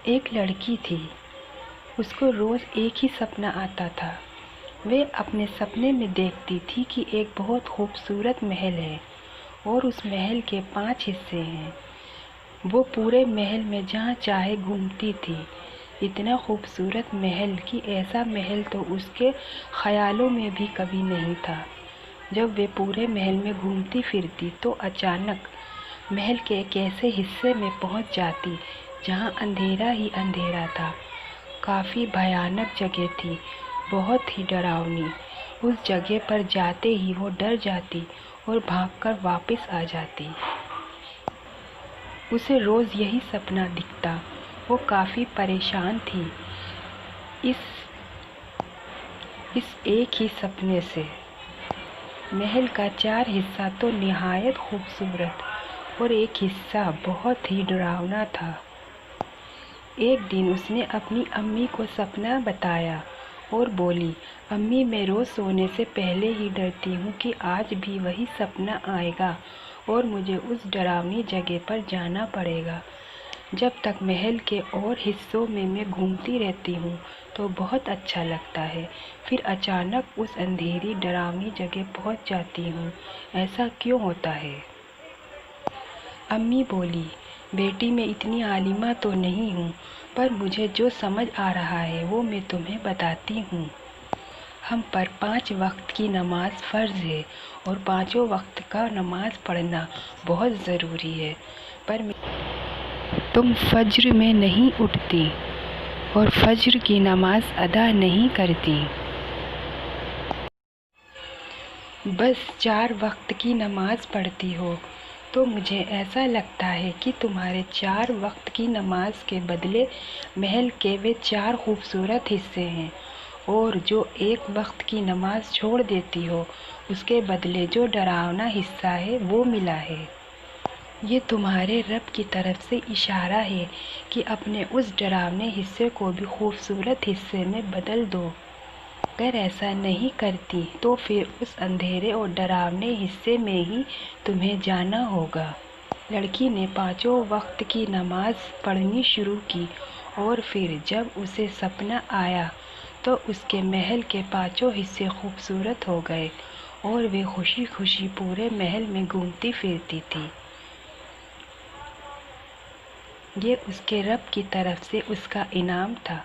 ایک لڑکی تھی، اس کو روز ایک ہی سپنا آتا تھا۔ وہ اپنے سپنے میں دیکھتی تھی کہ ایک بہت خوبصورت محل ہے اور اس محل کے 5 حصے ہیں۔ وہ پورے محل میں جہاں چاہے گھومتی تھی۔ اتنا خوبصورت محل کہ ایسا محل تو اس کے خیالوں میں بھی کبھی نہیں تھا۔ جب وہ پورے محل میں گھومتی پھرتی تو اچانک محل کے ایک ایسے حصے میں پہنچ جاتی جہاں اندھیرا ہی اندھیرا تھا۔ کافی بھیانک جگہ تھی، بہت ہی ڈراؤنی۔ اس جگہ پر جاتے ہی وہ ڈر جاتی اور بھاگ کر واپس آ جاتی۔ اسے روز یہی سپنا دکھتا۔ وہ کافی پریشان تھی اس ایک ہی سپنے سے۔ محل کا 4 حصہ تو نہایت خوبصورت اور ایک حصہ بہت ہی ڈراؤنا تھا۔ ایک دن اس نے اپنی امی کو سپنا بتایا اور بولی، امی میں روز سونے سے پہلے ہی ڈرتی ہوں کہ آج بھی وہی سپنا آئے گا اور مجھے اس ڈراؤنی جگہ پر جانا پڑے گا۔ جب تک محل کے اور حصوں میں گھومتی رہتی ہوں تو بہت اچھا لگتا ہے، پھر اچانک اس اندھیری ڈراؤنی جگہ پہنچ جاتی ہوں، ایسا کیوں ہوتا ہے؟ امی بولی، بیٹی میں اتنی عالمہ تو نہیں ہوں، پر مجھے جو سمجھ آ رہا ہے وہ میں تمہیں بتاتی ہوں۔ ہم پر 5 وقت کی نماز فرض ہے اور 5 وقت کا نماز پڑھنا بہت ضروری ہے، پر تم فجر میں نہیں اٹھتی اور فجر کی نماز ادا نہیں کرتی۔ بس 4 وقت کی نماز پڑھتی ہو، تو مجھے ایسا لگتا ہے کہ تمہارے 4 وقت کی نماز کے بدلے محل کے وہ 4 خوبصورت حصے ہیں، اور جو 1 وقت کی نماز چھوڑ دیتی ہو اس کے بدلے جو ڈراؤنا حصہ ہے وہ ملا ہے۔ یہ تمہارے رب کی طرف سے اشارہ ہے کہ اپنے اس ڈراؤنے حصے کو بھی خوبصورت حصے میں بدل دو۔ اگر ایسا نہیں کرتی تو پھر اس اندھیرے اور ڈراؤنے حصے میں ہی تمہیں جانا ہوگا۔ لڑکی نے 5 وقت کی نماز پڑھنی شروع کی اور پھر جب اسے سپنا آیا تو اس کے محل کے 5 حصے خوبصورت ہو گئے اور وہ خوشی خوشی پورے محل میں گھومتی پھرتی تھی۔ یہ اس کے رب کی طرف سے اس کا انعام تھا۔